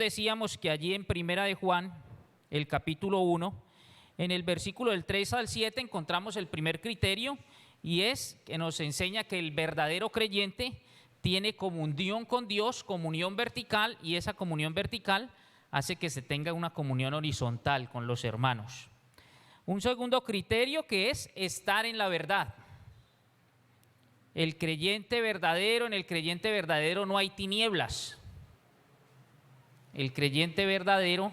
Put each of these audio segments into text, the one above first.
Decíamos que allí en Primera de Juan, el capítulo 1, en el versículo del 3 al 7 encontramos el primer criterio, y es que nos enseña que el verdadero creyente tiene comunión con Dios, comunión vertical, y esa comunión vertical hace que se tenga una comunión horizontal con los hermanos. Un segundo criterio que es estar en la verdad. El creyente verdadero, en el creyente verdadero no hay tinieblas. El creyente verdadero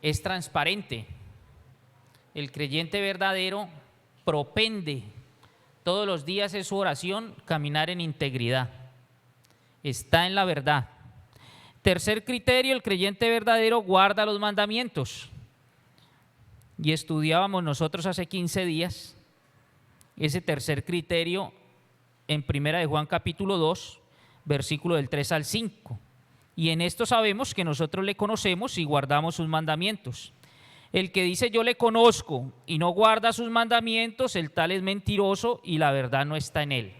es transparente. El creyente verdadero propende todos los días en su oración caminar en integridad. Está en la verdad. Tercer criterio, el creyente verdadero guarda los mandamientos. Y estudiábamos nosotros hace 15 días ese tercer criterio en Primera de Juan capítulo 2, versículo del 3 al 5. Y en esto sabemos que nosotros le conocemos y guardamos sus mandamientos. El que dice yo le conozco y no guarda sus mandamientos, el tal es mentiroso y la verdad no está en él.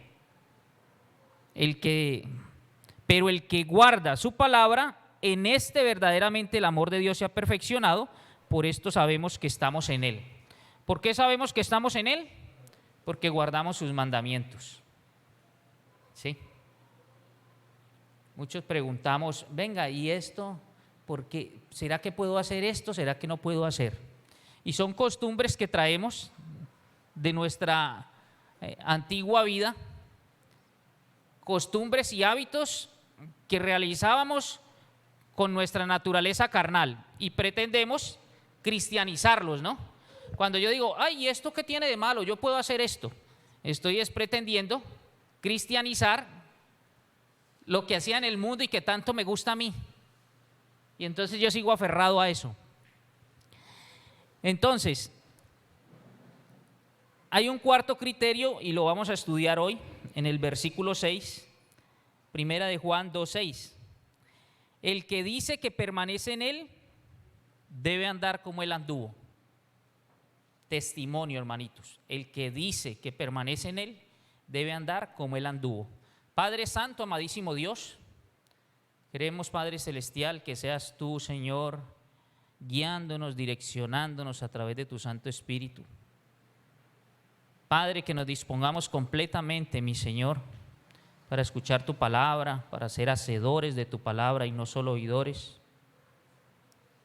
Pero el que guarda su palabra, en este verdaderamente el amor de Dios se ha perfeccionado, por esto sabemos que estamos en él. ¿Por qué sabemos que estamos en él? Porque guardamos sus mandamientos. ¿Sí? Muchos preguntamos, venga, ¿y esto? ¿Por qué? ¿Será que puedo hacer esto? ¿Será que no puedo hacer? Y son costumbres que traemos de nuestra antigua vida, costumbres y hábitos que realizábamos con nuestra naturaleza carnal y pretendemos cristianizarlos, ¿no? Cuando yo digo, ay, ¿y esto qué tiene de malo? Yo puedo hacer esto. Estoy pretendiendo cristianizar lo que hacía en el mundo y que tanto me gusta a mí. Y entonces yo sigo aferrado a eso. Entonces, hay un cuarto criterio y lo vamos a estudiar hoy en el versículo 6, Primera de Juan 2:6. El que dice que permanece en él debe andar como él anduvo. Testimonio, hermanitos. El que dice que permanece en él debe andar como él anduvo. Padre Santo, amadísimo Dios, queremos, Padre Celestial, que seas tú, Señor, guiándonos, direccionándonos a través de tu Santo Espíritu. Padre, que nos dispongamos completamente, mi Señor, para escuchar tu palabra, para ser hacedores de tu palabra y no solo oidores.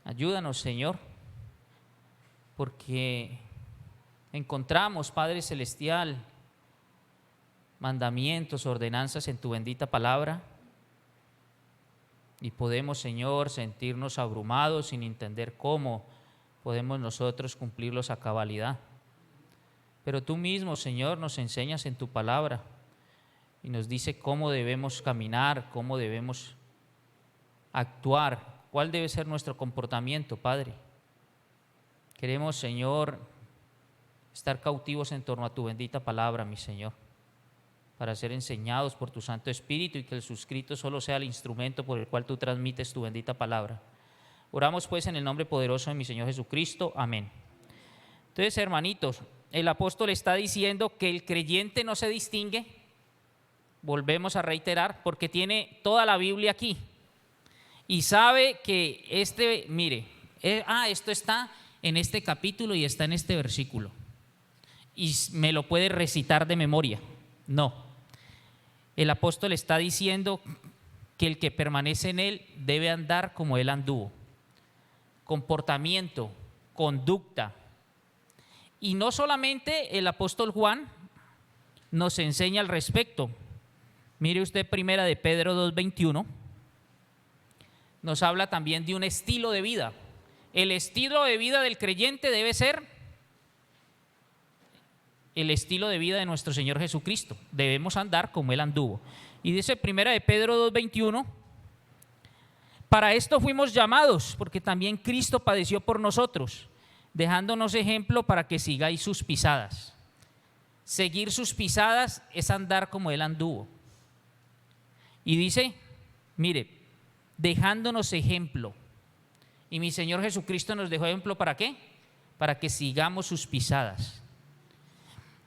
Ayúdanos, Señor, porque encontramos, Padre Celestial, mandamientos, ordenanzas en tu bendita palabra y podemos, Señor, sentirnos abrumados sin entender cómo podemos nosotros cumplirlos a cabalidad. Pero tú mismo, Señor, nos enseñas en tu palabra y nos dice cómo debemos caminar, cómo debemos actuar, cuál debe ser nuestro comportamiento, Padre. Queremos, Señor, estar cautivos en torno a tu bendita palabra, mi Señor, para ser enseñados por tu Santo Espíritu y que el suscrito solo sea el instrumento por el cual tú transmites tu bendita palabra. Oramos pues en el nombre poderoso de mi Señor Jesucristo. Amén. Entonces, hermanitos, el apóstol está diciendo que el creyente no se distingue, volvemos a reiterar, porque tiene toda la Biblia aquí y sabe que esto está en este capítulo y está en este versículo y me lo puede recitar de memoria. No, el apóstol está diciendo que el que permanece en él debe andar como él anduvo. Comportamiento, conducta. Y no solamente el apóstol Juan nos enseña al respecto. Mire usted Primera de Pedro 2:21. Nos habla también de un estilo de vida. El estilo de vida del creyente debe ser el estilo de vida de nuestro Señor Jesucristo. Debemos andar como él anduvo. Y dice Primera de Pedro 2:21, para esto fuimos llamados, porque también Cristo padeció por nosotros, dejándonos ejemplo para que sigáis sus pisadas. Seguir sus pisadas es andar como él anduvo. Y dice, mire, dejándonos ejemplo. Y mi Señor Jesucristo nos dejó ejemplo, ¿para qué? Para que sigamos sus pisadas.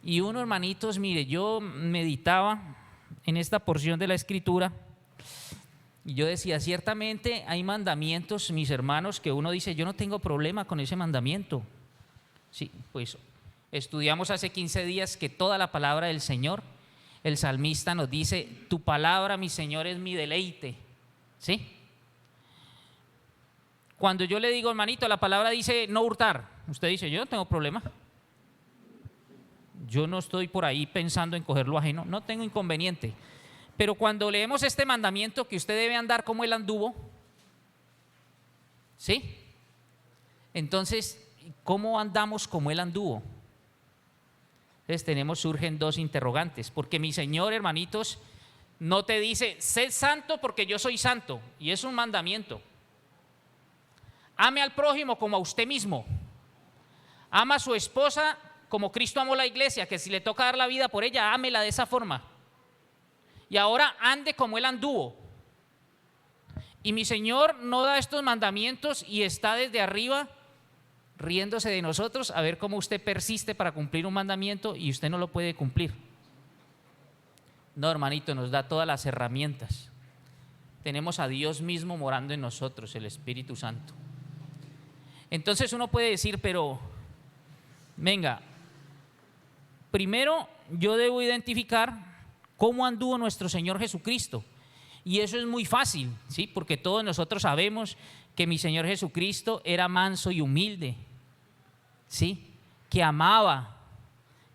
Y uno, hermanitos, mire, yo meditaba en esta porción de la Escritura Y yo decía, ciertamente hay mandamientos, mis hermanos, que uno dice, yo no tengo problema con ese mandamiento. Sí, pues estudiamos hace 15 días que toda la palabra del Señor, el salmista nos dice, tu palabra, mi Señor, es mi deleite. ¿Sí? Cuando yo le digo, hermanito, la palabra dice no hurtar, usted dice, yo no tengo problema. Yo no estoy por ahí pensando en coger lo ajeno, no tengo inconveniente. Pero cuando leemos este mandamiento que usted debe andar como él anduvo, ¿sí? Entonces, ¿cómo andamos como él anduvo? Entonces surgen dos interrogantes, porque mi Señor, hermanitos, no te dice, sé santo porque yo soy santo, y es un mandamiento. Ame al prójimo como a usted mismo. Ama a su esposa como Cristo amó la iglesia, que si le toca dar la vida por ella, ámela de esa forma. Y ahora ande como él anduvo. Y mi Señor no da estos mandamientos y está desde arriba riéndose de nosotros a ver cómo usted persiste para cumplir un mandamiento y usted no lo puede cumplir. No, hermanito, nos da todas las herramientas. Tenemos a Dios mismo morando en nosotros, el Espíritu Santo. Entonces uno puede decir, pero venga, primero yo debo identificar cómo anduvo nuestro Señor Jesucristo. Y eso es muy fácil, ¿sí? Porque todos nosotros sabemos que mi Señor Jesucristo era manso y humilde, ¿sí? Que amaba,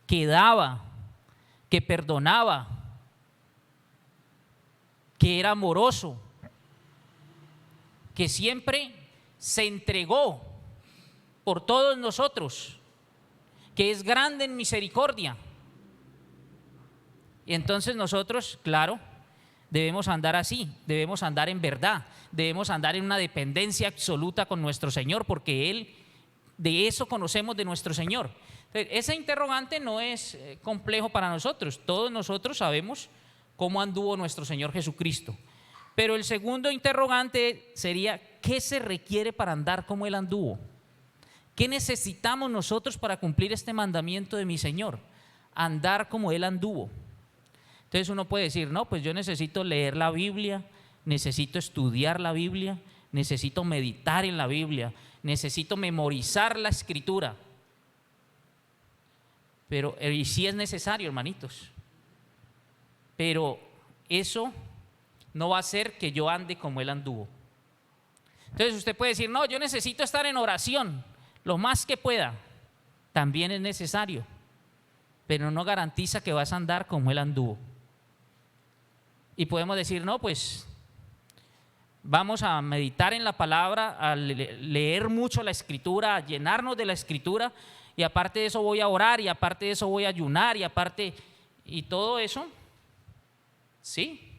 que daba, que perdonaba, que era amoroso, que siempre se entregó por todos nosotros, que es grande en misericordia. Y entonces nosotros, claro, debemos andar así, debemos andar en verdad, debemos andar en una dependencia absoluta con nuestro Señor, porque de eso conocemos de nuestro Señor. Entonces, ese interrogante no es complejo para nosotros, todos nosotros sabemos cómo anduvo nuestro Señor Jesucristo. Pero el segundo interrogante sería, ¿qué se requiere para andar como Él anduvo? ¿Qué necesitamos nosotros para cumplir este mandamiento de mi Señor? Andar como Él anduvo. Entonces uno puede decir, no, pues yo necesito leer la Biblia, necesito estudiar la Biblia, necesito meditar en la Biblia, necesito memorizar la Escritura. Pero, y sí es necesario, hermanitos, pero eso no va a hacer que yo ande como Él anduvo. Entonces usted puede decir, no, yo necesito estar en oración lo más que pueda. También es necesario, pero no garantiza que vas a andar como Él anduvo. Y podemos decir, no, pues vamos a meditar en la palabra, a leer mucho la Escritura, a llenarnos de la Escritura, y aparte de eso voy a orar, y aparte de eso voy a ayunar, y aparte, y todo eso, sí,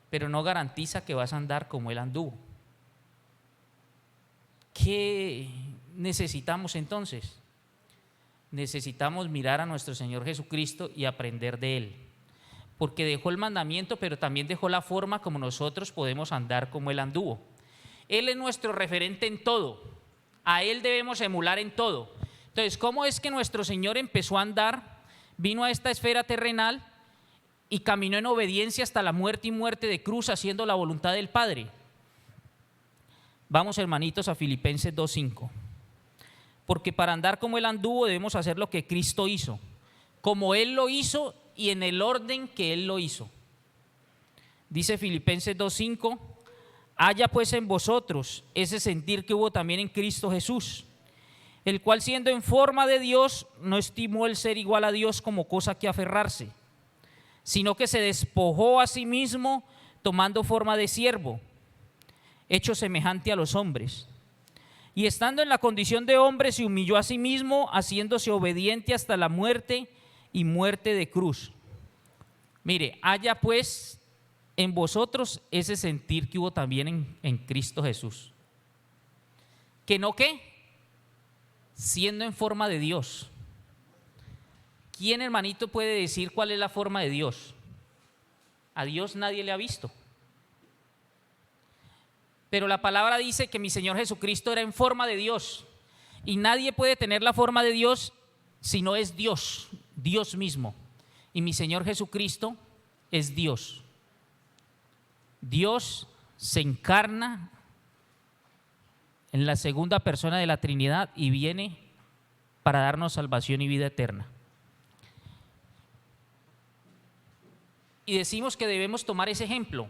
pero no garantiza que vas a andar como Él anduvo. ¿Qué necesitamos entonces? Necesitamos mirar a nuestro Señor Jesucristo y aprender de Él, porque dejó el mandamiento, pero también dejó la forma como nosotros podemos andar como Él anduvo. Él es nuestro referente en todo, a Él debemos emular en todo. Entonces, ¿cómo es que nuestro Señor empezó a andar, vino a esta esfera terrenal y caminó en obediencia hasta la muerte y muerte de cruz, haciendo la voluntad del Padre? Vamos, hermanitos, a Filipenses 2:5. Porque para andar como Él anduvo debemos hacer lo que Cristo hizo, como Él lo hizo y en el orden que Él lo hizo. Dice Filipenses 2:5, haya pues en vosotros ese sentir que hubo también en Cristo Jesús, el cual siendo en forma de Dios no estimó el ser igual a Dios como cosa que aferrarse, sino que se despojó a sí mismo tomando forma de siervo, hecho semejante a los hombres. Y estando en la condición de hombre se humilló a sí mismo, haciéndose obediente hasta la muerte y muerte de cruz. Mire, haya pues en vosotros ese sentir que hubo también en Cristo Jesús. ¿Que no qué? Siendo en forma de Dios. ¿Quién, hermanito, puede decir cuál es la forma de Dios? A Dios nadie le ha visto. Pero la palabra dice que mi Señor Jesucristo era en forma de Dios. Y nadie puede tener la forma de Dios si no es Dios, Dios mismo. Y mi Señor Jesucristo es Dios. Dios se encarna en la segunda persona de la Trinidad y viene para darnos salvación y vida eterna. Y decimos que debemos tomar ese ejemplo.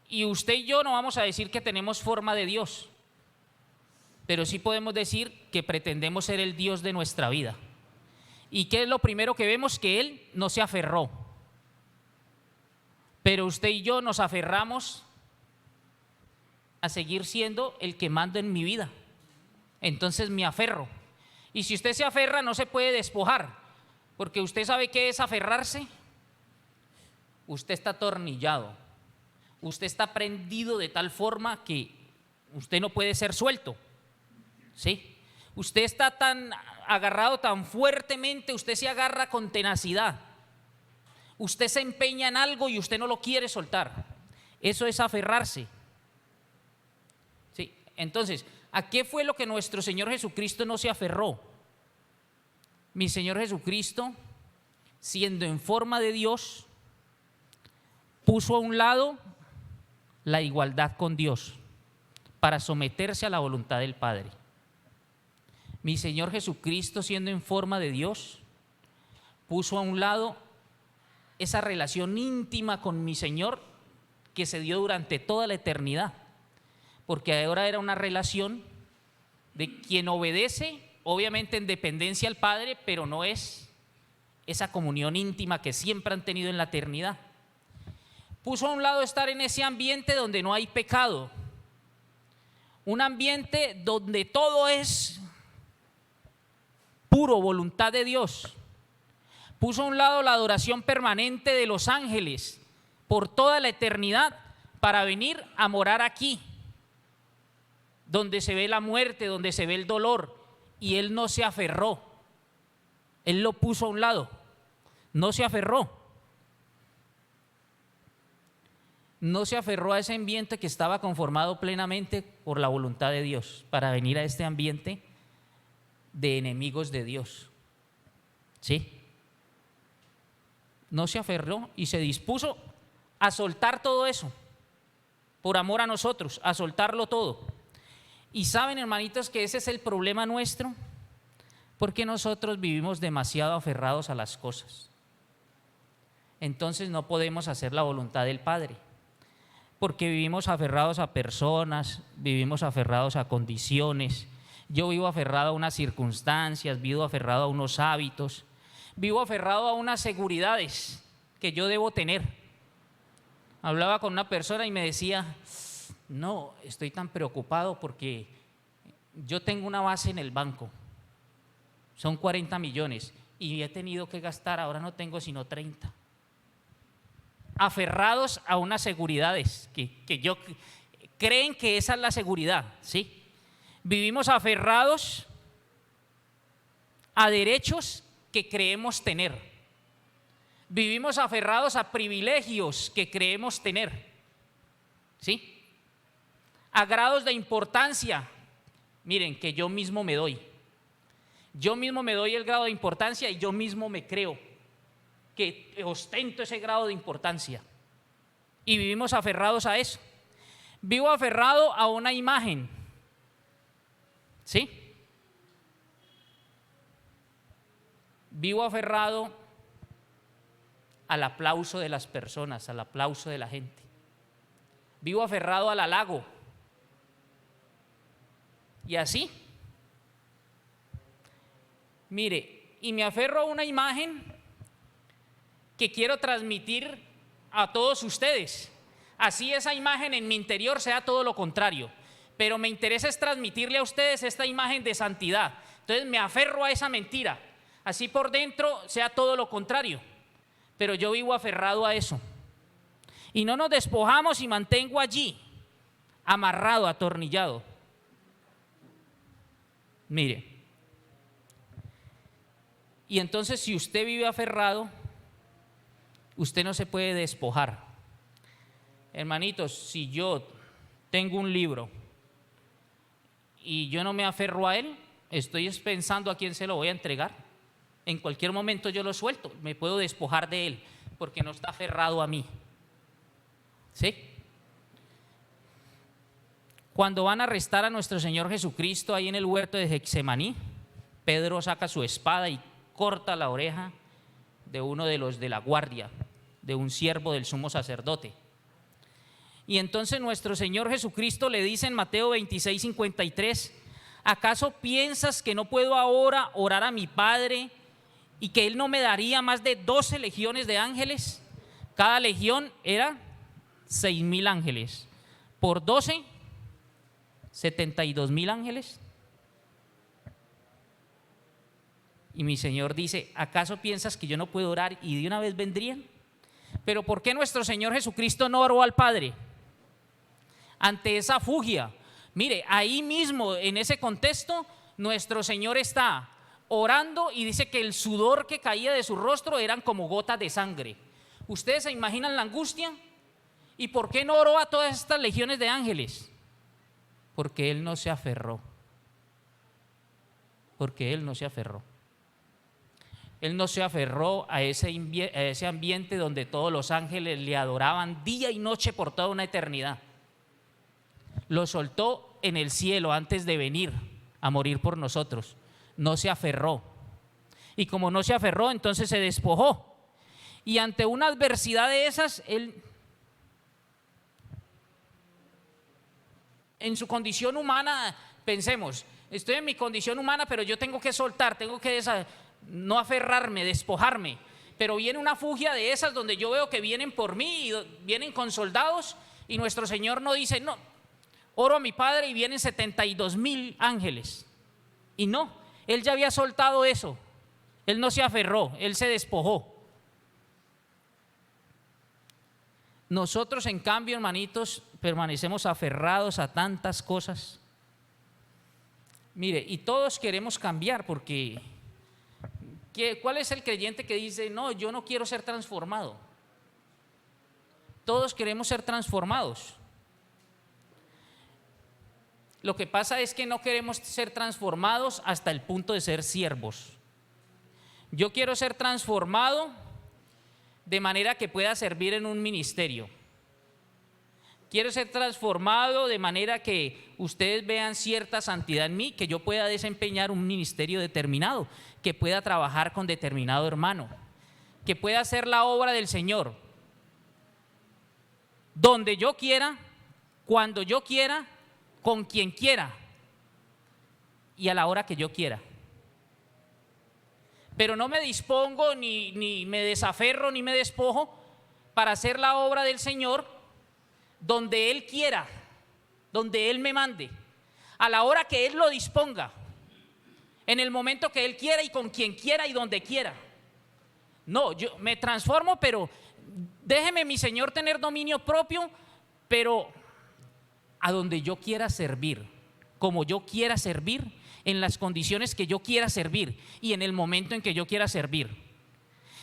Y usted y yo no vamos a decir que tenemos forma de Dios, pero sí podemos decir que pretendemos ser el Dios de nuestra vida. ¿Y qué es lo primero que vemos? Que Él no se aferró. Pero usted y yo nos aferramos a seguir siendo el que manda en mi vida. Entonces me aferro. Y si usted se aferra, no se puede despojar, porque usted sabe qué es aferrarse. Usted está atornillado, usted está prendido de tal forma que usted no puede ser suelto, ¿sí? Usted está tan agarrado tan fuertemente, usted se agarra con tenacidad, usted se empeña en algo y usted no lo quiere soltar. Eso es aferrarse, ¿sí? Entonces, ¿a qué fue lo que nuestro Señor Jesucristo no se aferró? Mi Señor Jesucristo, siendo en forma de Dios, puso a un lado la igualdad con Dios para someterse a la voluntad del Padre. Mi Señor Jesucristo, siendo en forma de Dios, puso a un lado esa relación íntima con mi Señor que se dio durante toda la eternidad, porque ahora era una relación de quien obedece, obviamente en dependencia al Padre, pero no es esa comunión íntima que siempre han tenido en la eternidad. Puso a un lado estar en ese ambiente donde no hay pecado, un ambiente donde todo es puro, voluntad de Dios. Puso a un lado la adoración permanente de los ángeles por toda la eternidad para venir a morar aquí, donde se ve la muerte, donde se ve el dolor, y Él no se aferró. Él lo puso a un lado, no se aferró. No se aferró a ese ambiente que estaba conformado plenamente por la voluntad de Dios para venir a este ambiente de enemigos de Dios. ¿Sí? No se aferró y se dispuso a soltar todo eso por amor a nosotros, a soltarlo todo. Y saben, hermanitos, que ese es el problema nuestro, porque nosotros vivimos demasiado aferrados a las cosas. Entonces no podemos hacer la voluntad del Padre, porque vivimos aferrados a personas, vivimos aferrados a condiciones. Yo vivo aferrado a unas circunstancias, vivo aferrado a unos hábitos, vivo aferrado a unas seguridades que yo debo tener. Hablaba con una persona y me decía: no, estoy tan preocupado porque yo tengo una base en el banco, son 40 millones y he tenido que gastar, ahora no tengo sino 30. Aferrados a unas seguridades que yo creen que esa es la seguridad, ¿sí? Vivimos aferrados a derechos que creemos tener. Vivimos aferrados a privilegios que creemos tener, ¿sí? A grados de importancia, miren, que yo mismo me doy. Yo mismo me doy el grado de importancia y yo mismo me creo que ostento ese grado de importancia. Y vivimos aferrados a eso. Vivo aferrado a una imagen, ¿sí? Vivo aferrado al aplauso de las personas, al aplauso de la gente. Vivo aferrado al halago. Y así. Mire, y me aferro a una imagen que quiero transmitir a todos ustedes. Así esa imagen en mi interior sea todo lo contrario, pero me interesa es transmitirle a ustedes esta imagen de santidad. Entonces me aferro a esa mentira, así por dentro sea todo lo contrario, pero yo vivo aferrado a eso. Y no nos despojamos y mantengo allí, amarrado, atornillado. Mire, y entonces si usted vive aferrado, usted no se puede despojar. Hermanitos, si yo tengo un libro y yo no me aferro a él, estoy pensando a quién se lo voy a entregar. En cualquier momento yo lo suelto, me puedo despojar de él porque no está aferrado a mí. ¿Sí? Cuando van a arrestar a nuestro Señor Jesucristo ahí en el huerto de Getsemaní, Pedro saca su espada y corta la oreja de uno de los de la guardia, de un siervo del sumo sacerdote. Y entonces nuestro Señor Jesucristo le dice en Mateo 26:53, ¿acaso piensas que no puedo ahora orar a mi Padre y que Él no me daría más de 12 legiones de ángeles? Cada legión era 6,000 ángeles. Por 12, 72,000 ángeles. Y mi Señor dice, ¿acaso piensas que yo no puedo orar y de una vez vendrían? Pero ¿por qué nuestro Señor Jesucristo no oró al Padre ante esa fugia? Mire, ahí mismo en ese contexto nuestro Señor está orando y dice que el sudor que caía de su rostro eran como gotas de sangre. ¿Ustedes se imaginan la angustia? ¿Y por qué no oró a todas estas legiones de ángeles? Porque Él no se aferró. Porque Él no se aferró. Él no se aferró a ese ambiente donde todos los ángeles le adoraban día y noche por toda una eternidad. Lo soltó en el cielo antes de venir a morir por nosotros. No se aferró. Y como no se aferró, entonces se despojó. Y ante una adversidad de esas, Él, en su condición humana, pensemos, estoy en mi condición humana, pero yo tengo que soltar, tengo que no aferrarme, despojarme. Pero viene una fugia de esas donde yo veo que vienen por mí y vienen con soldados, y nuestro Señor no dice, no, oro a mi Padre y vienen 72,000 ángeles. Y no, Él ya había soltado eso. Él no se aferró, Él se despojó. Nosotros, en cambio, hermanitos, permanecemos aferrados a tantas cosas. Mire, y todos queremos cambiar porque ¿cuál es el creyente que dice, no, yo no quiero ser transformado? Todos queremos ser transformados. Lo que pasa es que no queremos ser transformados hasta el punto de ser siervos. Yo quiero ser transformado de manera que pueda servir en un ministerio. Quiero ser transformado de manera que ustedes vean cierta santidad en mí, que yo pueda desempeñar un ministerio determinado, que pueda trabajar con determinado hermano, que pueda hacer la obra del Señor donde yo quiera, cuando yo quiera, con quien quiera y a la hora que yo quiera. Pero no me dispongo, ni me desaferro, ni me despojo para hacer la obra del Señor donde Él quiera, donde Él me mande, a la hora que Él lo disponga, en el momento que Él quiera y con quien quiera y donde quiera. No, yo me transformo, pero déjeme mi Señor tener dominio propio, pero a donde yo quiera servir, como yo quiera servir, en las condiciones que yo quiera servir y en el momento en que yo quiera servir.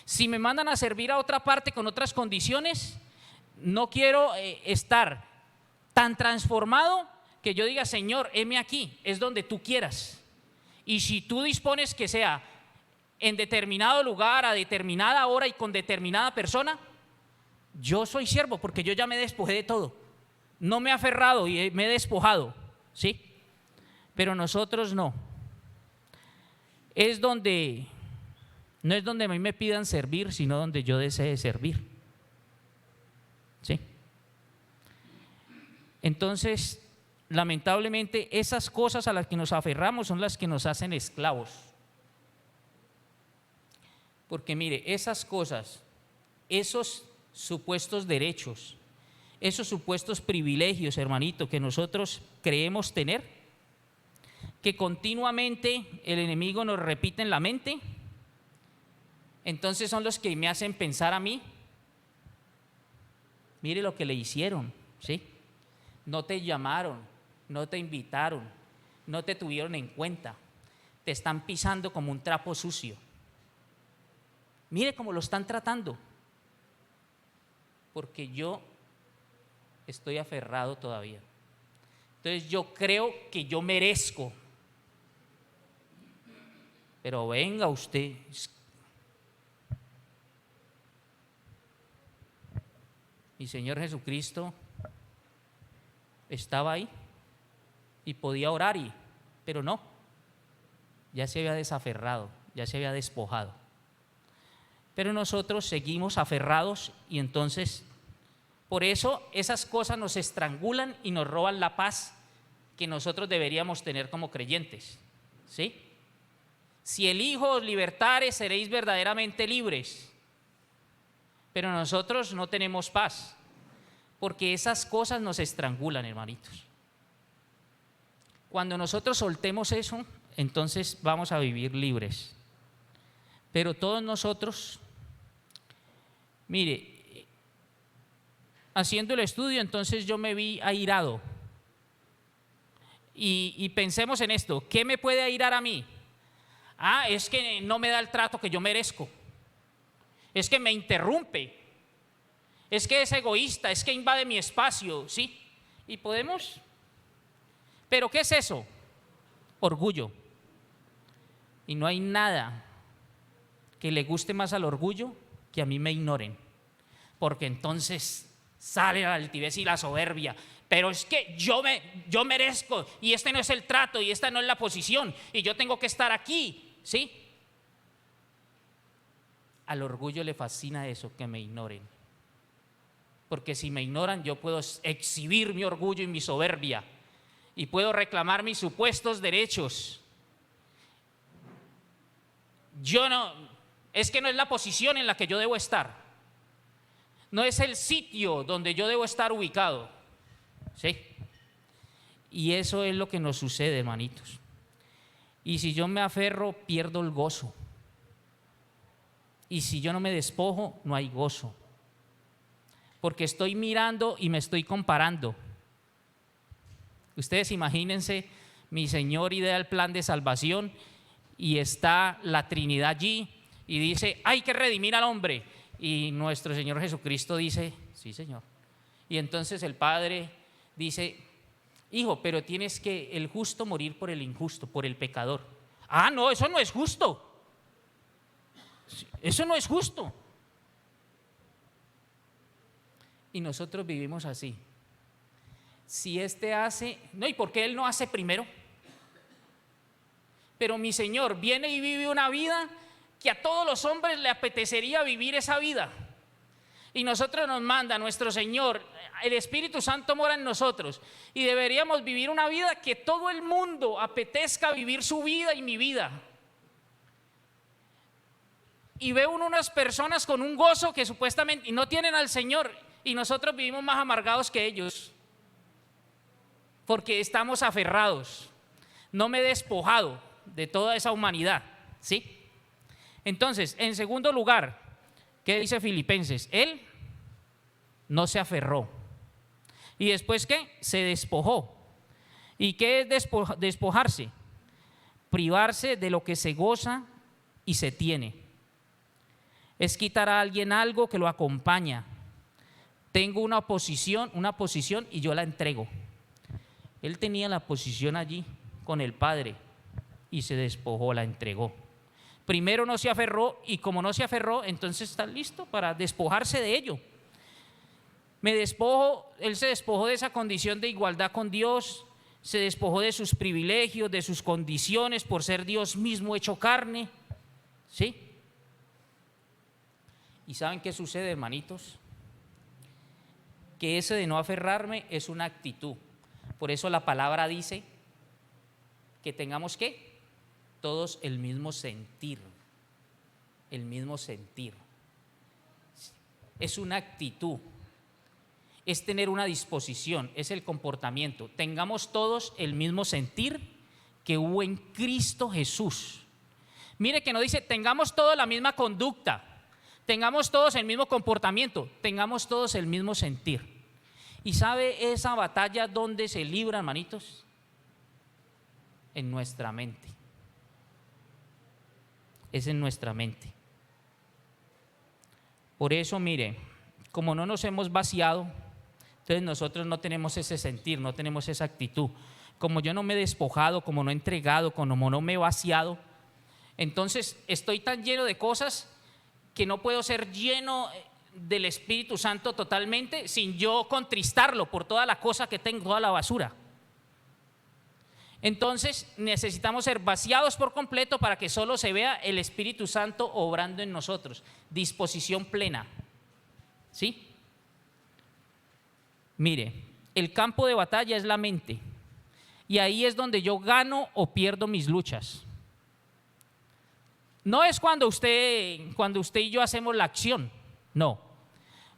Si me mandan a servir a otra parte con otras condiciones, no quiero estar tan transformado que yo diga, Señor, heme aquí, es donde tú quieras. Y si tú dispones que sea en determinado lugar, a determinada hora y con determinada persona, yo soy siervo porque yo ya me despojé de todo. No me he aferrado y me he despojado, ¿sí? Pero nosotros no. No es donde a mí me pidan servir, sino donde yo desee servir, ¿sí? Entonces, lamentablemente, esas cosas a las que nos aferramos son las que nos hacen esclavos. Porque mire, esas cosas, esos supuestos derechos, esos supuestos privilegios, hermanito, que nosotros creemos tener, que continuamente el enemigo nos repite en la mente, entonces son los que me hacen pensar a mí, mire lo que le hicieron, ¿sí? No te llamaron, no te invitaron, no te tuvieron en cuenta, te están pisando como un trapo sucio. Mire cómo lo están tratando, porque yo estoy aferrado todavía. Entonces yo creo que yo merezco. Pero venga usted. Mi Mi Señor Jesucristo estaba ahí y podía orar, pero no, ya se había desaferrado, ya se había despojado. Pero nosotros seguimos aferrados y entonces por eso esas cosas nos estrangulan y nos roban la paz que nosotros deberíamos tener como creyentes, ¿sí? Si el Hijo os libertare, seréis verdaderamente libres. Pero nosotros no tenemos paz, porque esas cosas nos estrangulan, hermanitos. Cuando nosotros soltemos eso, entonces vamos a vivir libres. Pero todos nosotros, mire, haciendo el estudio, entonces yo me vi airado. Y pensemos en esto, ¿qué me puede airar a mí? Es que no me da el trato que yo merezco. Es que me interrumpe. Es que es egoísta, es que invade mi espacio, ¿sí? Y podemos. ¿Pero qué es eso? Orgullo. Y no hay nada que le guste más al orgullo que a mí me ignoren. Porque entonces sale la altivez y la soberbia. Pero es que yo merezco y este no es el trato y esta no es la posición y yo tengo que estar aquí, ¿sí? Al orgullo le fascina eso, que me ignoren. Porque si me ignoran yo puedo exhibir mi orgullo y mi soberbia y puedo reclamar mis supuestos derechos. Es que no es la posición en la que yo debo estar. No es el sitio donde yo debo estar ubicado. ¿Sí? Y eso es lo que nos sucede, hermanitos. Y si yo me aferro, pierdo el gozo. Y si yo no me despojo, no hay gozo. Porque estoy mirando y me estoy comparando. Ustedes imagínense, mi Señor idea el plan de salvación y está la Trinidad allí y dice, hay que redimir al hombre. Y nuestro Señor Jesucristo dice, sí, Señor. Y entonces el Padre dice, hijo, pero tienes que el justo morir por el injusto, por el pecador. No, eso no es justo. Eso no es justo. Y nosotros vivimos así. Si este hace, no, ¿y por qué él no hace primero? Pero mi Señor viene y vive una vida que a todos los hombres le apetecería vivir esa vida. Y nosotros nos manda nuestro Señor, el Espíritu Santo mora en nosotros y deberíamos vivir una vida que todo el mundo apetezca vivir su vida y mi vida. Y ve unas personas con un gozo que supuestamente y no tienen al Señor y nosotros vivimos más amargados que ellos porque estamos aferrados. No me he despojado de toda esa humanidad, ¿sí? Entonces, en segundo lugar, ¿qué dice Filipenses? Él no se aferró. ¿Y después qué? Se despojó. ¿Y qué es despojarse? Privarse de lo que se goza y se tiene. Es quitar a alguien algo que lo acompaña. Tengo una posición y yo la entrego. Él tenía la posición allí con el Padre y se despojó, la entregó. Primero no se aferró y como no se aferró, entonces está listo para despojarse de ello. Él se despojó de esa condición de igualdad con Dios, se despojó de sus privilegios, de sus condiciones por ser Dios mismo hecho carne, ¿sí? ¿Y saben qué sucede, hermanitos? Que ese de no aferrarme es una actitud. Por eso la palabra dice que tengamos ¿qué? Todos el mismo sentir. El mismo sentir. Es una actitud. Es tener una disposición, es el comportamiento. Tengamos todos el mismo sentir que hubo en Cristo Jesús. Mire que no dice tengamos todos la misma conducta, tengamos todos el mismo comportamiento, tengamos todos el mismo sentir. ¿Y sabe esa batalla dónde se libra, hermanitos? En nuestra mente. Es en nuestra mente. Por eso, mire, como no nos hemos vaciado, entonces nosotros no tenemos ese sentir, no tenemos esa actitud. Como yo no me he despojado, como no he entregado, como no me he vaciado, entonces estoy tan lleno de cosas que no puedo ser lleno del Espíritu Santo totalmente sin yo contristarlo por toda la cosa que tengo, toda la basura. Entonces necesitamos ser vaciados por completo para que solo se vea el Espíritu Santo obrando en nosotros. Disposición plena. ¿Sí? Mire, el campo de batalla es la mente. Y ahí es donde yo gano o pierdo mis luchas. No es cuando usted y yo hacemos la acción. No.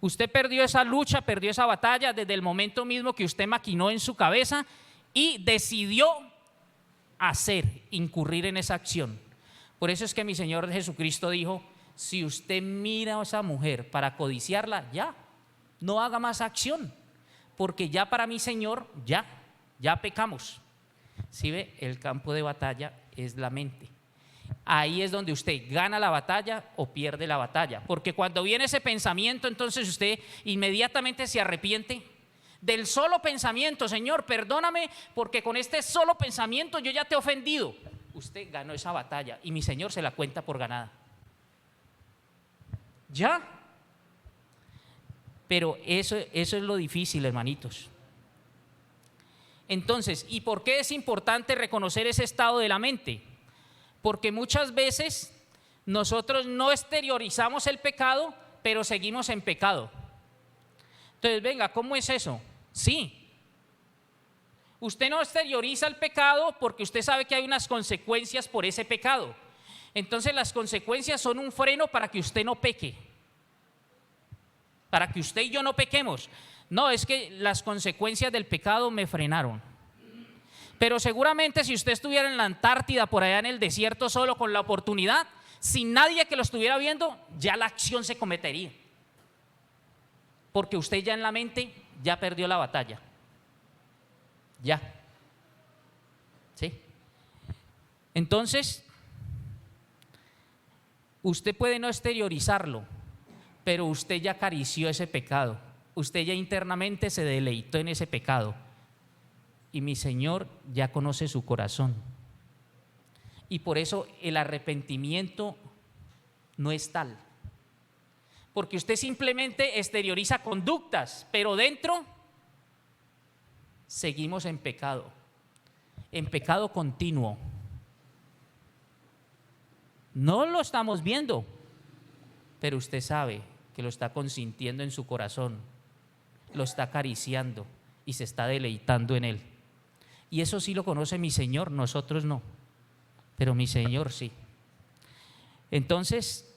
Usted perdió esa lucha, perdió esa batalla desde el momento mismo que usted maquinó en su cabeza y decidió incurrir en esa acción. Por eso es que mi Señor Jesucristo dijo: si usted mira a esa mujer para codiciarla, ya, no haga más acción, porque ya para mi Señor, ya pecamos. ¿Sí ve? El campo de batalla es la mente. Ahí es donde usted gana la batalla o pierde la batalla, porque cuando viene ese pensamiento, entonces usted inmediatamente se arrepiente del solo pensamiento. Señor, perdóname porque con este solo pensamiento yo ya te he ofendido. Usted ganó esa batalla y mi Señor se la cuenta por ganada. Ya. Pero eso es lo difícil, hermanitos. Entonces, ¿y por qué es importante reconocer ese estado de la mente? Porque muchas veces nosotros no exteriorizamos el pecado, pero seguimos en pecado. Entonces, venga, ¿cómo es eso? Sí. Usted no exterioriza el pecado porque usted sabe que hay unas consecuencias por ese pecado. Entonces, las consecuencias son un freno para que usted no peque. Para que usted y yo no pequemos. No, es que las consecuencias del pecado me frenaron. Pero seguramente si usted estuviera en la Antártida, por allá en el desierto solo, con la oportunidad, sin nadie que lo estuviera viendo, ya la acción se cometería. Porque usted ya en la mente ya perdió la batalla. Ya. ¿Sí? Entonces, usted puede no exteriorizarlo, pero usted ya acarició ese pecado. Usted ya internamente se deleitó en ese pecado. Y mi Señor ya conoce su corazón. Y por eso el arrepentimiento no es tal. Porque usted simplemente exterioriza conductas, pero dentro seguimos en pecado continuo. No lo estamos viendo, pero usted sabe que lo está consintiendo en su corazón, lo está acariciando y se está deleitando en él. Y eso sí lo conoce mi Señor, nosotros no, pero mi Señor sí. Entonces,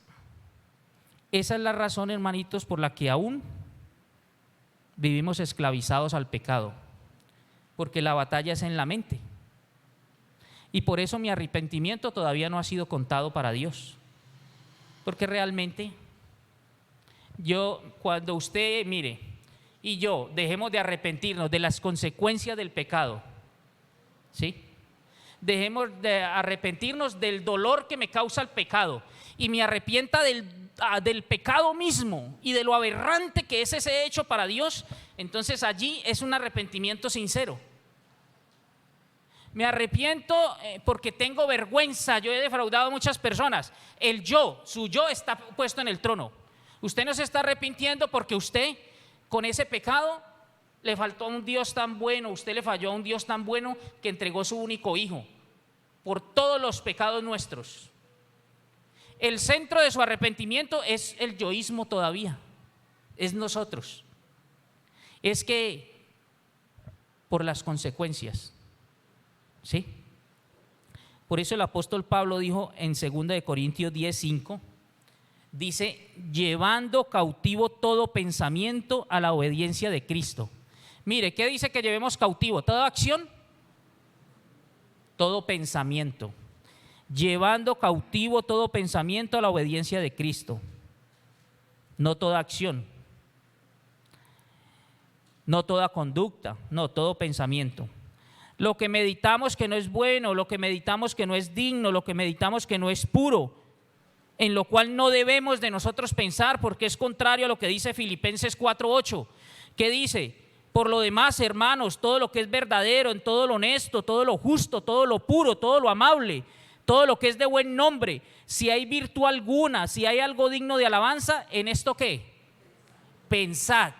esa es la razón, hermanitos, por la que aún vivimos esclavizados al pecado, porque la batalla es en la mente. Y por eso mi arrepentimiento todavía no ha sido contado para Dios, porque realmente cuando usted mire y yo dejemos de arrepentirnos de las consecuencias del pecado, ¿sí? Dejemos de arrepentirnos del dolor que me causa el pecado y me arrepienta del pecado mismo y de lo aberrante que es ese hecho para Dios. Entonces allí es un arrepentimiento sincero. Me arrepiento porque tengo vergüenza, yo he defraudado a muchas personas. Su yo está puesto en el trono. Usted no se está arrepintiendo porque usted con ese pecado le faltó a un Dios tan bueno, usted le falló a un Dios tan bueno que entregó su único hijo por todos los pecados nuestros. El centro de su arrepentimiento es el yoísmo todavía, es nosotros. Es que por las consecuencias, ¿sí? Por eso el apóstol Pablo dijo en 2 Corintios 10:5, dice: llevando cautivo todo pensamiento a la obediencia de Cristo. Mire, ¿qué dice que llevemos cautivo? ¿Toda acción? Todo pensamiento. Llevando cautivo todo pensamiento a la obediencia de Cristo. No toda acción. No toda conducta. No, todo pensamiento. Lo que meditamos que no es bueno, lo que meditamos que no es digno, lo que meditamos que no es puro, en lo cual no debemos de nosotros pensar, porque es contrario a lo que dice Filipenses 4:8, que dice: por lo demás, hermanos, todo lo que es verdadero, en todo lo honesto, todo lo justo, todo lo puro, todo lo amable, todo lo que es de buen nombre, si hay virtud alguna, si hay algo digno de alabanza, ¿en esto qué? pensad,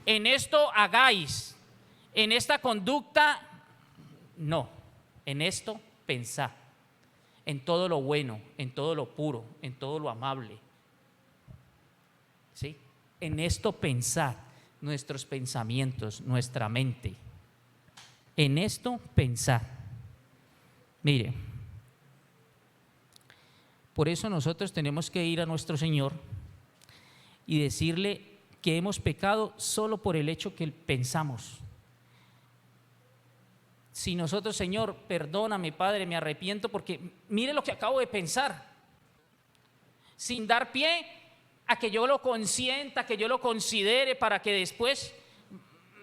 en esto hagáis, en esta conducta, no, en esto pensad, en todo lo bueno, en todo lo puro, en todo lo amable. ¿Sí? En esto pensad, nuestros pensamientos, nuestra mente. En esto pensad. Mire, por eso nosotros tenemos que ir a nuestro Señor y decirle que hemos pecado solo por el hecho que pensamos. Si nosotros, Señor, perdóname, Padre, me arrepiento porque mire lo que acabo de pensar, sin dar pie a que yo lo consienta, que yo lo considere, para que después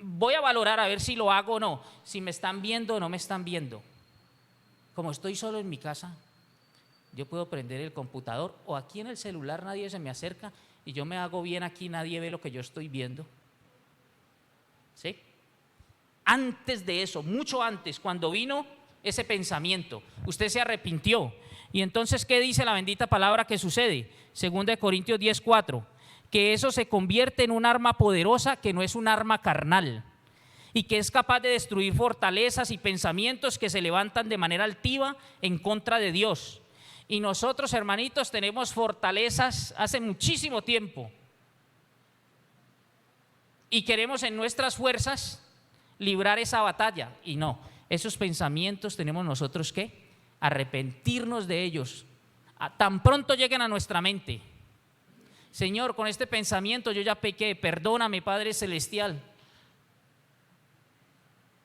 voy a valorar a ver si lo hago o no, si me están viendo o no me están viendo. Como estoy solo en mi casa, yo puedo prender el computador o aquí en el celular, nadie se me acerca y yo me hago bien aquí, nadie ve lo que yo estoy viendo. ¿Sí? Antes de eso, mucho antes, cuando vino ese pensamiento, usted se arrepintió. Y entonces, ¿qué dice la bendita palabra que sucede? 2 Corintios 10:4, que eso se convierte en un arma poderosa, que no es un arma carnal, y que es capaz de destruir fortalezas y pensamientos que se levantan de manera altiva en contra de Dios. Y nosotros, hermanitos, tenemos fortalezas hace muchísimo tiempo y queremos en nuestras fuerzas librar esa batalla, y no, esos pensamientos tenemos nosotros que arrepentirnos de ellos tan pronto lleguen a nuestra mente. Señor, con este pensamiento yo ya pequé, perdóname, Padre Celestial,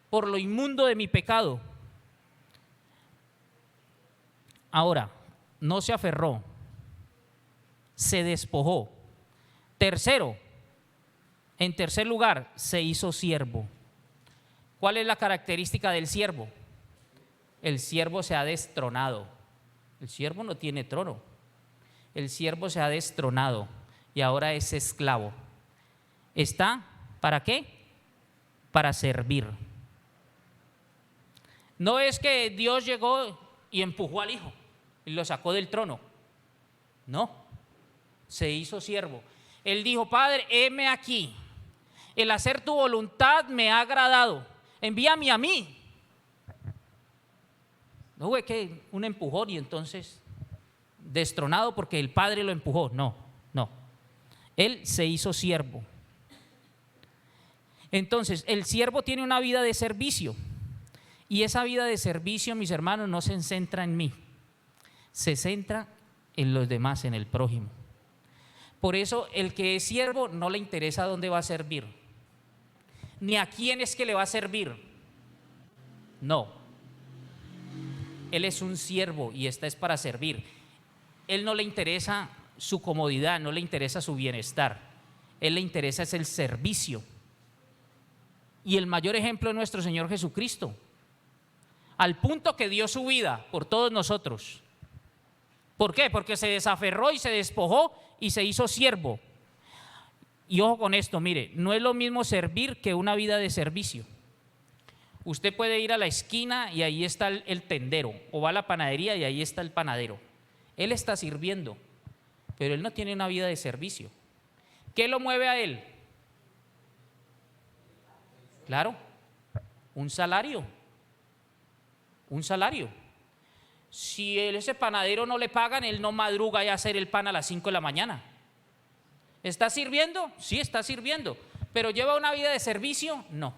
por lo inmundo de mi pecado. Ahora, no se aferró, se despojó. Tercero, en tercer lugar, se hizo siervo. ¿Cuál es la característica del siervo? El siervo se ha destronado. El siervo no tiene trono. El siervo se ha destronado y ahora es esclavo. ¿Está para qué? Para servir. No es que Dios llegó y empujó al hijo y lo sacó del trono. No, se hizo siervo. Él dijo: Padre, heme aquí. El hacer tu voluntad me ha agradado. Envíame a mí. No fue que un empujón y entonces destronado porque el Padre lo empujó. No, no. Él se hizo siervo. Entonces, el siervo tiene una vida de servicio. Y esa vida de servicio, mis hermanos, no se centra en mí. Se centra en los demás, en el prójimo. Por eso, el que es siervo no le interesa dónde va a servir, ni a quién es que le va a servir. No. Él es un siervo y esta es para servir. Él no le interesa su comodidad, no le interesa su bienestar. Él le interesa es el servicio. Y el mayor ejemplo es nuestro Señor Jesucristo, al punto que dio su vida por todos nosotros. ¿Por qué? Porque se desaferró y se despojó y se hizo siervo. Y ojo con esto, mire, no es lo mismo servir que una vida de servicio. Usted puede ir a la esquina y ahí está el tendero, o va a la panadería y ahí está el panadero. Él está sirviendo, pero él no tiene una vida de servicio. ¿Qué lo mueve a él? Claro, un salario. Un salario. Si ese panadero no le pagan, él no madruga a hacer el pan a las 5 de la mañana. ¿Está sirviendo? Sí, está sirviendo. ¿Pero lleva una vida de servicio? No.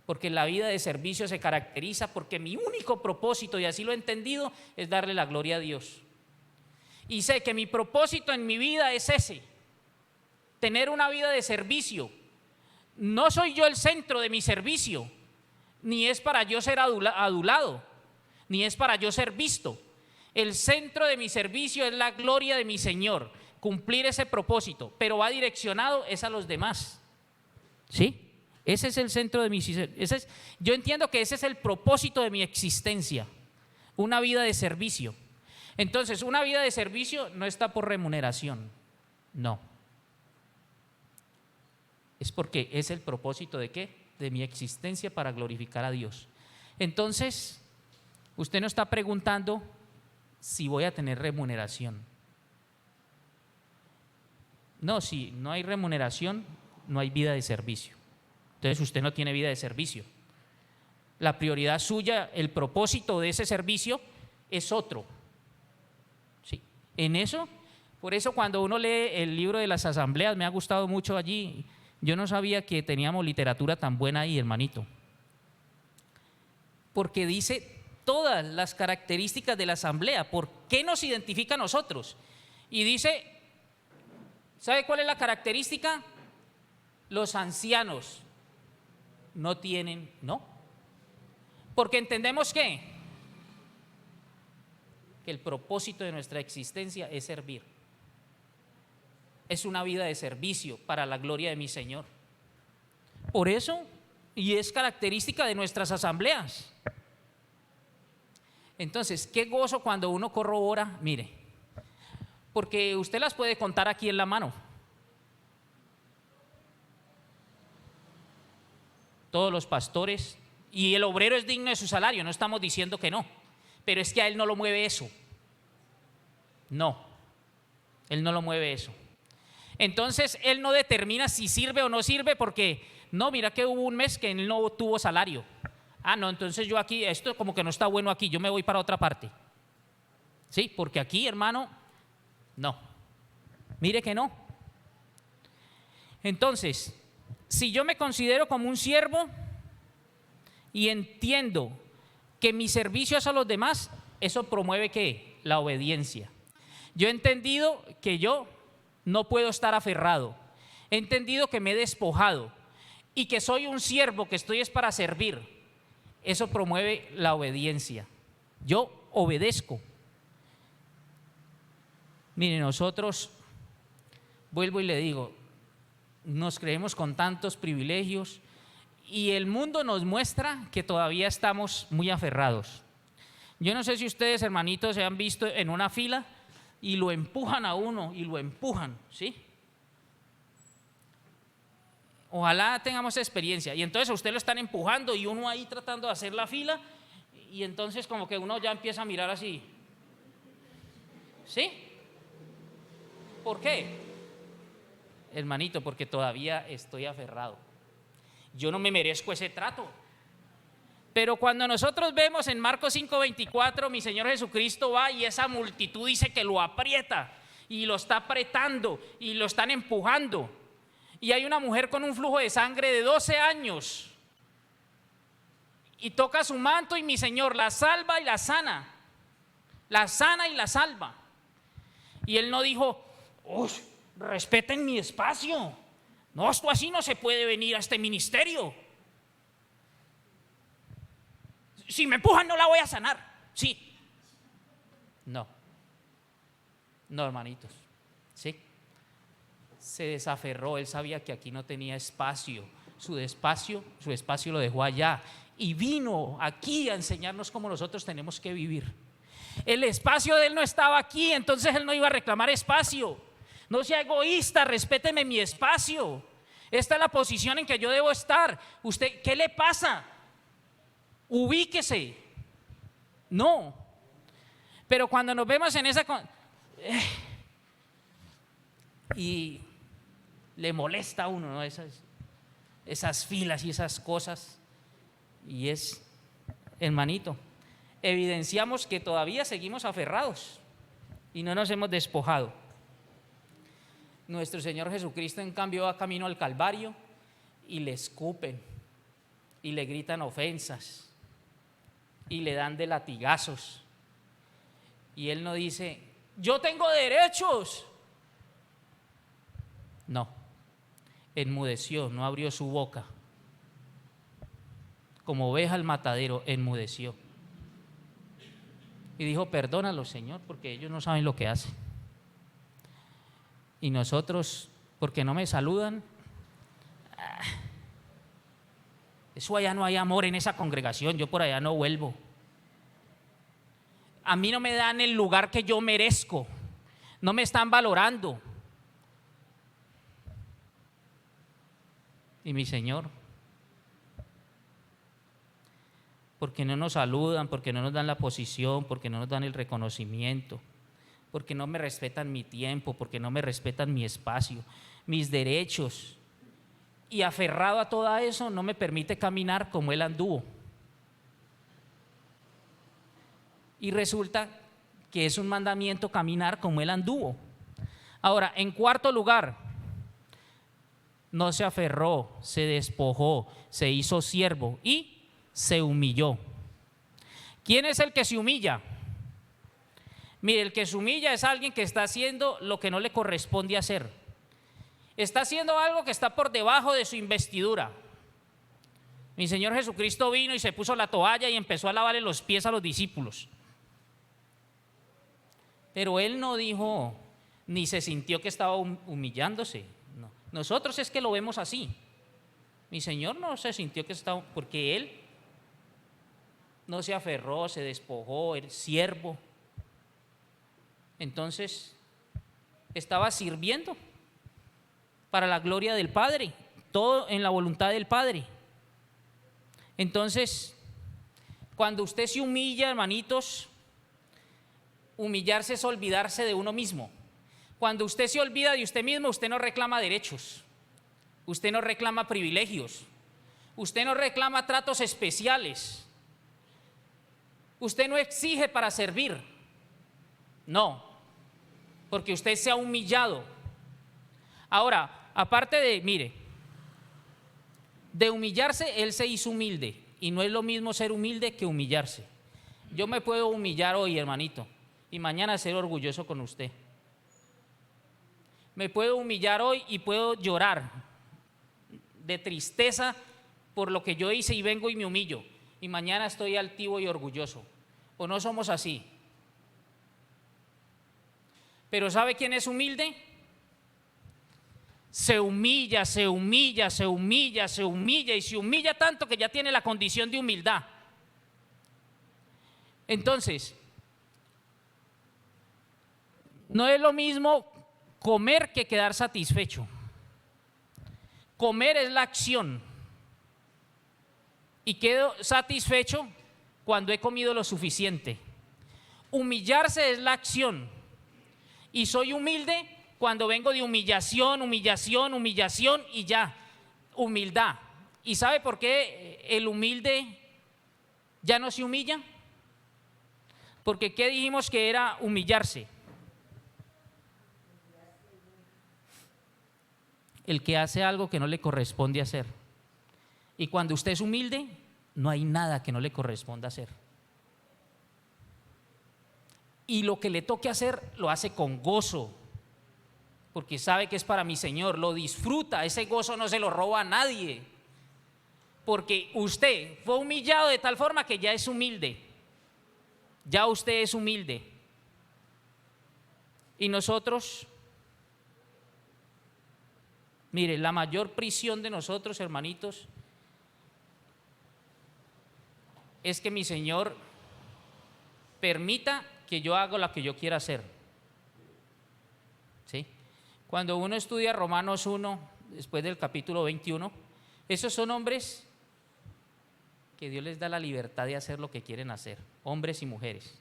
Porque la vida de servicio se caracteriza porque mi único propósito, y así lo he entendido, es darle la gloria a Dios. Y sé que mi propósito en mi vida es ese: tener una vida de servicio. No soy yo el centro de mi servicio, ni es para yo ser adulado, ni es para yo ser visto. El centro de mi servicio es la gloria de mi Señor, cumplir ese propósito, pero va direccionado es a los demás. ¿Sí? Ese es el centro de mi existencia. Yo entiendo que ese es el propósito de mi existencia, una vida de servicio. Entonces, una vida de servicio no está por remuneración, no. Es porque es el propósito ¿de qué? De mi existencia, para glorificar a Dios. Entonces, usted no está preguntando si voy a tener remuneración. No, si no hay remuneración, no hay vida de servicio. Entonces usted no tiene vida de servicio. La prioridad suya, el propósito de ese servicio es otro. ¿Sí? En eso, por eso cuando uno lee el libro de las asambleas, me ha gustado mucho allí. Yo no sabía que teníamos literatura tan buena ahí, hermanito. Porque dice todas las características de la asamblea, por qué nos identifica a nosotros. Y dice, ¿sabe cuál es la característica? Los ancianos no tienen, ¿no? Porque entendemos que el propósito de nuestra existencia es servir. Es una vida de servicio para la gloria de mi Señor. Por eso, y es característica de nuestras asambleas. Entonces, qué gozo cuando uno corrobora, mire, porque usted las puede contar aquí en la mano. Todos los pastores, y el obrero es digno de su salario, no estamos diciendo que no, pero es que a él no lo mueve eso. No, él no lo mueve eso. Entonces, él no determina si sirve o no sirve porque, no, mira que hubo un mes que él no tuvo salario. Ah, no, entonces yo aquí, esto como que no está bueno aquí, yo me voy para otra parte. Sí, porque aquí, hermano, no. Mire que no. Entonces, si yo me considero como un siervo y entiendo que mi servicio es a los demás, eso promueve ¿qué? La obediencia. Yo he entendido que yo no puedo estar aferrado. He entendido que me he despojado y que soy un siervo, que estoy es para servir. Eso promueve la obediencia. Yo obedezco. Mire, nosotros, vuelvo y le digo, nos creemos con tantos privilegios y el mundo nos muestra que todavía estamos muy aferrados. Yo no sé si ustedes, hermanitos, se han visto en una fila y lo empujan a uno y lo empujan, ¿sí? Ojalá tengamos experiencia. Y entonces a usted lo están empujando y uno ahí tratando de hacer la fila y entonces como que uno ya empieza a mirar así. ¿Sí? ¿Por qué? Hermanito, porque todavía estoy aferrado. Yo no me merezco ese trato. Pero cuando nosotros vemos en Marcos 5:24, mi Señor Jesucristo va y esa multitud dice que lo aprieta y lo está apretando y lo están empujando. Y hay una mujer con un flujo de sangre de 12 años y toca su manto y mi Señor la salva y la sana y la salva. Y él no dijo, respeten mi espacio, no, esto así no se puede venir a este ministerio. Si me empujan no la voy a sanar. Sí. No, hermanitos, sí. Se desaferró, él sabía que aquí no tenía espacio, su espacio lo dejó allá y vino aquí a enseñarnos cómo nosotros tenemos que vivir. El espacio de él no estaba aquí, entonces él no iba a reclamar espacio. No sea egoísta, respéteme mi espacio. Esta es la posición en que yo debo estar. ¿Usted qué le pasa? Ubíquese. No. Pero cuando nos vemos en esa y le molesta a uno, ¿no? esas filas y esas cosas. Y es, hermanito, evidenciamos que todavía seguimos aferrados y no nos hemos despojado. Nuestro Señor Jesucristo, en cambio, va camino al Calvario y le escupen y le gritan ofensas y le dan de latigazos. Y él no dice, yo tengo derechos. No, enmudeció, no abrió su boca. Como oveja al matadero, enmudeció. Y dijo, perdónalo, Señor, porque ellos no saben lo que hacen. Y nosotros, porque no me saludan, eso allá no hay amor en esa congregación, yo por allá no vuelvo. A mí no me dan el lugar que yo merezco, no me están valorando. Y mi Señor, porque no nos saludan, porque no nos dan la posición, porque no nos dan el reconocimiento, porque no me respetan mi tiempo, porque no me respetan mi espacio, mis derechos. Y aferrado a todo eso, no me permite caminar como Él anduvo. Y resulta que es un mandamiento caminar como Él anduvo. Ahora, en cuarto lugar, no se aferró, se despojó, se hizo siervo y se humilló. ¿Quién es el que se humilla? Mire, el que se humilla es alguien que está haciendo lo que no le corresponde hacer. Está haciendo algo que está por debajo de su investidura. Mi Señor Jesucristo vino y se puso la toalla y empezó a lavarle los pies a los discípulos. Pero Él no dijo, ni se sintió que estaba humillándose. No. Nosotros es que lo vemos así. Mi Señor no se sintió que estaba, porque Él no se aferró, se despojó, el siervo. Entonces, estaba sirviendo para la gloria del Padre, todo en la voluntad del Padre. Entonces, cuando usted se humilla, hermanitos, humillarse es olvidarse de uno mismo. Cuando usted se olvida de usted mismo, usted no reclama derechos, usted no reclama privilegios, usted no reclama tratos especiales, usted no exige para servir, no, porque usted se ha humillado. Ahora, aparte de, mire, de humillarse, Él se hizo humilde, y no es lo mismo ser humilde que humillarse. Yo me puedo humillar hoy, hermanito, y mañana ser orgulloso con usted. Me puedo humillar hoy y puedo llorar de tristeza por lo que yo hice y vengo y me humillo, y mañana estoy altivo y orgulloso. ¿O no somos así? Pero ¿sabe quién es humilde? Se humilla, se humilla, se humilla, se humilla y se humilla tanto que ya tiene la condición de humildad. Entonces, no es lo mismo comer que quedar satisfecho. Comer es la acción y quedo satisfecho cuando he comido lo suficiente. Humillarse es la acción y soy humilde cuando vengo de humillación, humillación, humillación y ya, humildad. ¿Y sabe por qué el humilde ya no se humilla? Porque ¿qué dijimos que era humillarse? El que hace algo que no le corresponde hacer. Y cuando usted es humilde, no hay nada que no le corresponda hacer. Y lo que le toque hacer, lo hace con gozo, porque sabe que es para mi Señor, lo disfruta, ese gozo no se lo roba a nadie, porque usted fue humillado de tal forma que ya es humilde, ya usted es humilde. Y nosotros, mire, la mayor prisión de nosotros, hermanitos, es que mi Señor permita que yo haga lo que yo quiera hacer. ¿Sí? Cuando uno estudia Romanos 1, después del capítulo 21, esos son hombres que Dios les da la libertad de hacer lo que quieren hacer, hombres y mujeres.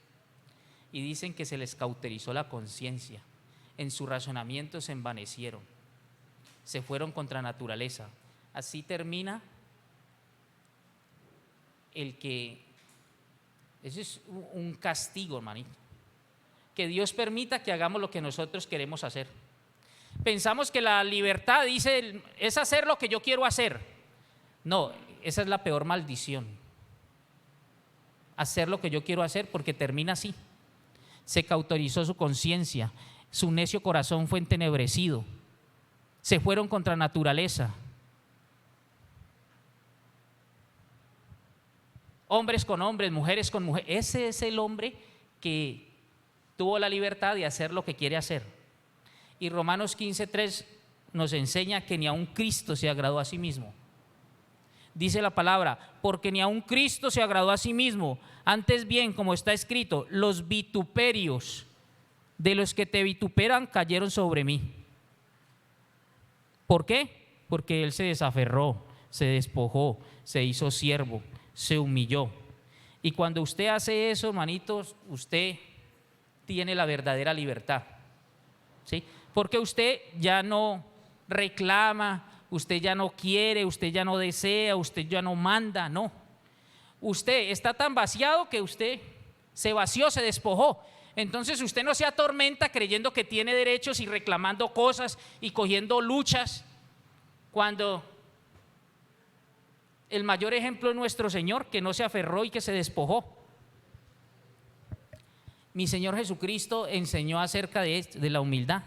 Y dicen que se les cauterizó la conciencia, en su razonamiento se envanecieron, se fueron contra naturaleza. Así termina el que, eso es un castigo, hermanito, que Dios permita que hagamos lo que nosotros queremos hacer. Pensamos que la libertad dice es hacer lo que yo quiero hacer. No, esa es la peor maldición, hacer lo que yo quiero hacer, porque termina así. Se cauterizó su conciencia, su necio corazón fue entenebrecido, se fueron contra naturaleza. Hombres con hombres, mujeres con mujeres. Ese es el hombre que tuvo la libertad de hacer lo que quiere hacer. Y Romanos 15:3 nos enseña que ni aun Cristo se agradó a sí mismo. Dice la palabra, porque ni aun Cristo se agradó a sí mismo, antes bien, como está escrito, los vituperios de los que te vituperan cayeron sobre mí. ¿Por qué? Porque Él se desaferró, se despojó, se hizo siervo, se humilló. Y cuando usted hace eso, hermanitos, usted tiene la verdadera libertad, ¿sí? Porque usted ya no reclama, usted ya no quiere, usted ya no desea, usted ya no manda, no. Usted está tan vaciado que usted se vació, se despojó. Entonces usted no se atormenta creyendo que tiene derechos y reclamando cosas y cogiendo luchas, cuando el mayor ejemplo es nuestro Señor, que no se aferró y que se despojó. Mi Señor Jesucristo enseñó acerca de la humildad,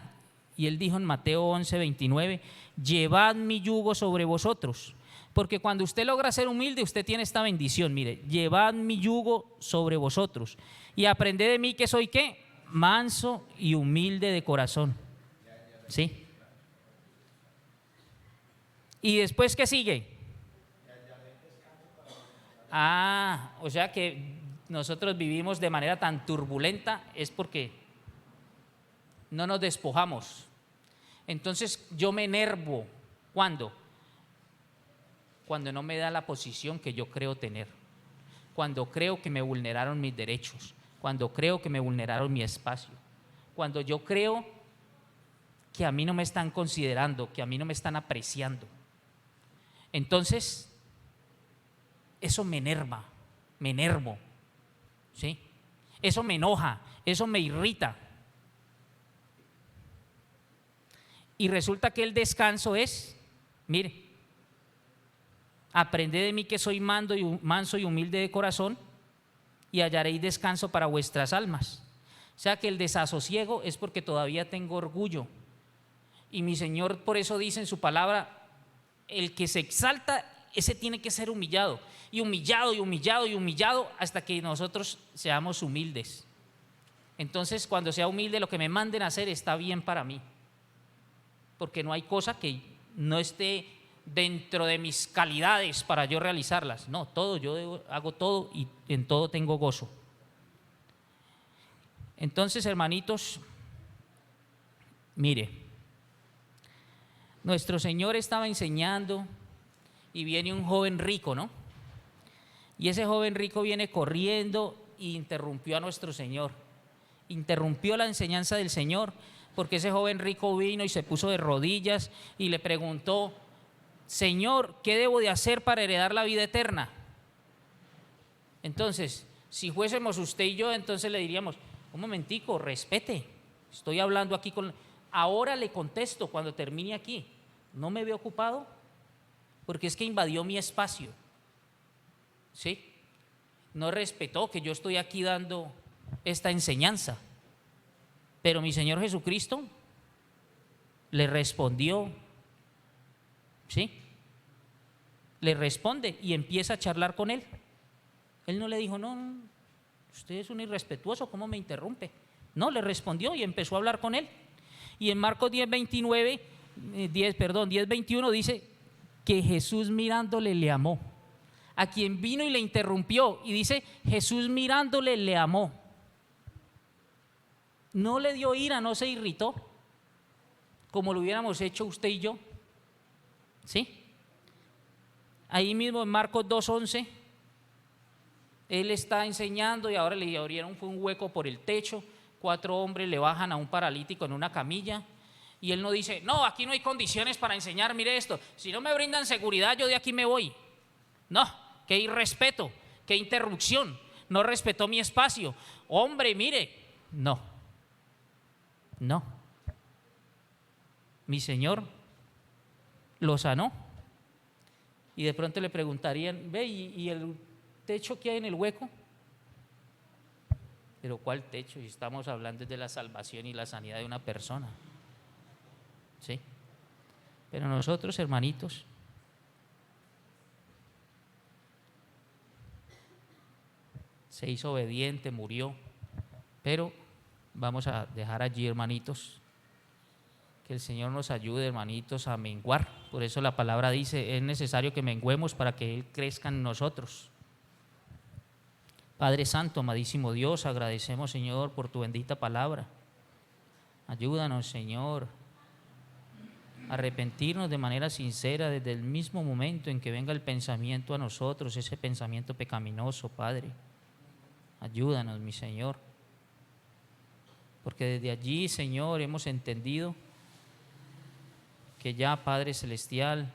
y Él dijo en Mateo 11:29: llevad mi yugo sobre vosotros. Porque cuando usted logra ser humilde, usted tiene esta bendición. Mire, llevad mi yugo sobre vosotros y aprended de mí, que soy ¿qué? Manso y humilde de corazón. ¿Sí? Y después, ¿qué sigue? O sea que nosotros vivimos de manera tan turbulenta es porque no nos despojamos. Entonces yo me enervo. ¿Cuándo? Cuando no me da la posición que yo creo tener, cuando creo que me vulneraron mis derechos, cuando creo que me vulneraron mi espacio, cuando yo creo que a mí no me están considerando, que a mí no me están apreciando. Entonces eso me enerva, me enervo, ¿sí? Eso me enoja, eso me irrita. Y resulta que el descanso es, mire, aprended de mí, que soy manso y humilde de corazón, y hallaréis descanso para vuestras almas. O sea que el desasosiego es porque todavía tengo orgullo. Y mi Señor por eso dice en su palabra: el que se exalta, ese tiene que ser humillado. Y humillado y humillado y humillado hasta que nosotros seamos humildes. Entonces, cuando sea humilde, lo que me manden a hacer está bien para mí, porque no hay cosa que no esté dentro de mis calidades para yo realizarlas. No, todo, yo hago todo y en todo tengo gozo. Entonces, hermanitos, mire, nuestro Señor estaba enseñando y viene un joven rico, ¿no? Y ese joven rico viene corriendo e interrumpió a nuestro Señor, interrumpió la enseñanza del Señor, porque ese joven rico vino y se puso de rodillas y le preguntó: Señor, ¿qué debo de hacer para heredar la vida eterna? Entonces, si fuésemos usted y yo, entonces le diríamos: un momentico, respete, estoy hablando aquí con... Ahora le contesto cuando termine aquí. ¿No me ve ocupado? Porque es que invadió mi espacio, ¿sí? No respetó que yo estoy aquí dando esta enseñanza. Pero mi Señor Jesucristo le respondió, ¿sí? Le responde y empieza a charlar con él. Él no le dijo: no, usted es un irrespetuoso, ¿cómo me interrumpe? No, le respondió y empezó a hablar con él. Y en Marcos 10:21 dice que Jesús mirándole le amó. A quien vino y le interrumpió, y dice: Jesús mirándole le amó. No le dio ira, no se irritó, como lo hubiéramos hecho usted y yo, ¿sí? Ahí mismo en Marcos 2:11, él está enseñando y ahora le abrieron un hueco por el techo. 4 hombres le bajan a un paralítico en una camilla y él no dice: no, aquí no hay condiciones para enseñar, mire esto, si no me brindan seguridad yo de aquí me voy. No, qué irrespeto, qué interrupción, no respetó mi espacio. Hombre, mire, no. Mi Señor lo sanó. Y de pronto le preguntarían: ve, ¿y el techo que hay en el hueco? Pero ¿cuál techo? Si estamos hablando de la salvación y la sanidad de una persona, ¿sí? Pero nosotros, hermanitos, se hizo obediente, murió. Pero vamos a dejar allí, hermanitos, que el Señor nos ayude, hermanitos, a menguar. Por eso la palabra dice: es necesario que menguemos para que Él crezca en nosotros. Padre Santo, amadísimo Dios, agradecemos, Señor, por tu bendita palabra. Ayúdanos, Señor, a arrepentirnos de manera sincera desde el mismo momento en que venga el pensamiento a nosotros, ese pensamiento pecaminoso, Padre. Ayúdanos, mi Señor. porque desde allí, Señor, hemos entendido que ya, Padre Celestial,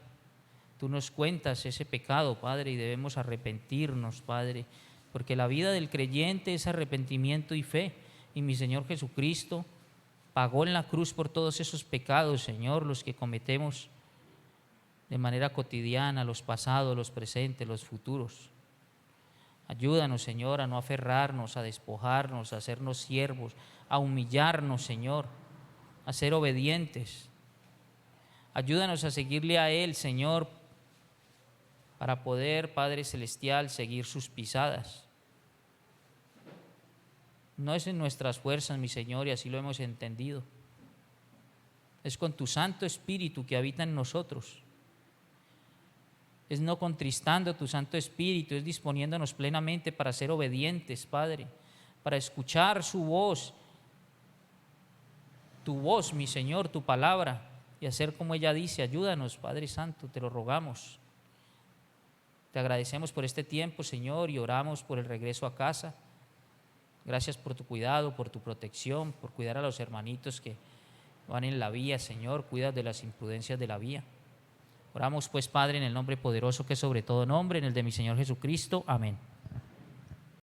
tú nos cuentas ese pecado, Padre, y debemos arrepentirnos, Padre, porque la vida del creyente es arrepentimiento y fe, y mi Señor Jesucristo pagó en la cruz por todos esos pecados, Señor, los que cometemos de manera cotidiana, los pasados, los presentes, los futuros. Ayúdanos, Señor, a no aferrarnos, a despojarnos, a hacernos siervos, a humillarnos, Señor, a ser obedientes. Ayúdanos a seguirle a Él, Señor, para poder, Padre Celestial, seguir sus pisadas. No es en nuestras fuerzas, mi Señor, y así lo hemos entendido. Es con tu Santo Espíritu que habita en nosotros. Es no contristando tu Santo Espíritu, es disponiéndonos plenamente para ser obedientes, Padre, para escuchar su voz, tu voz, mi Señor, tu palabra, y hacer como ella dice. Ayúdanos, Padre Santo, te lo rogamos. Te agradecemos por este tiempo, Señor, y oramos por el regreso a casa. Gracias por tu cuidado, por tu protección, por cuidar a los hermanitos que van en la vía, Señor. Cuida de las imprudencias de la vía. Oramos pues, Padre, en el nombre poderoso que es sobre todo nombre, en el de mi Señor Jesucristo. Amén.